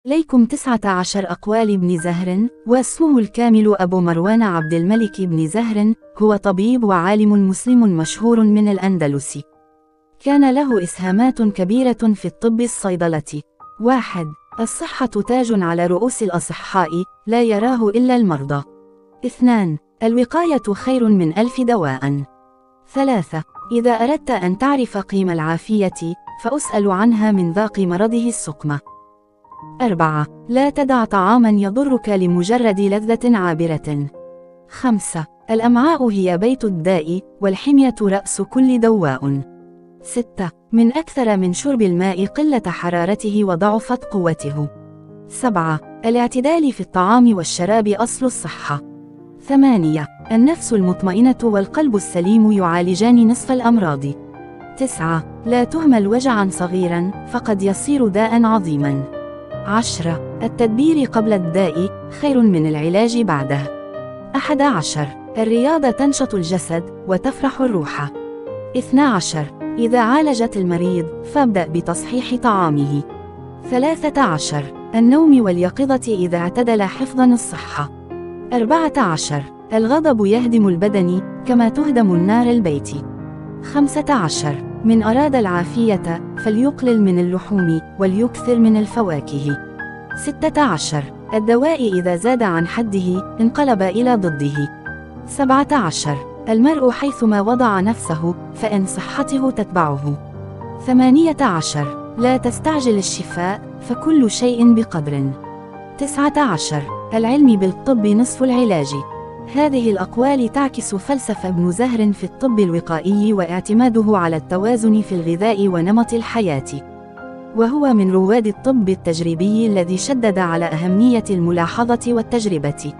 ليكم 19 أقوال ابن زهر، واسمه الكامل أبو مروان عبد الملك بن زهر، هو طبيب وعالم مسلم مشهور من الأندلس. كان له إسهامات كبيرة في الطب الصيدلة. 1. الصحة تاج على رؤوس الأصحاء، لا يراه إلا المرضى. 2. الوقاية خير من 1000 دواء. 3. إذا أردت أن تعرف قيم العافية، فأسأل عنها من ذاق مرضه السقم. 4. لا تدع طعاما يضرك لمجرد لذة عابرة. 5. الأمعاء هي بيت الداء، والحمية رأس كل دواء. 6. من أكثر من شرب الماء قلة حرارته وضعفت قوته. 7. الاعتدال في الطعام والشراب أصل الصحة. 8. النفس المطمئنة والقلب السليم يعالجان نصف الأمراض. 9. لا تهمل وجعا صغيرا، فقد يصير داء عظيما. 10. التدبير قبل الداء خير من العلاج بعده. 11. الرياضة تنشط الجسد وتفرح الروح. 12. إذا عالجت المريض، فابدأ بتصحيح طعامه. 13. النوم واليقظة إذا اعتدل حفظا الصحة. 14. الغضب يهدم البدن كما تهدم النار البيت. 15. من أراد العافية فليقلل من اللحوم وليكثر من الفواكه. 16. الدواء إذا زاد عن حده انقلب إلى ضده. 17. المرء حيثما وضع نفسه، فإن صحته تتبعه. 18. لا تستعجل الشفاء، فكل شيء بقدر. 19. العلم بالطب نصف العلاج. هذه الأقوال تعكس فلسفة ابن زهر في الطب الوقائي واعتماده على التوازن في الغذاء ونمط الحياة، وهو من رواد الطب التجريبي الذي شدد على أهمية الملاحظة والتجربة.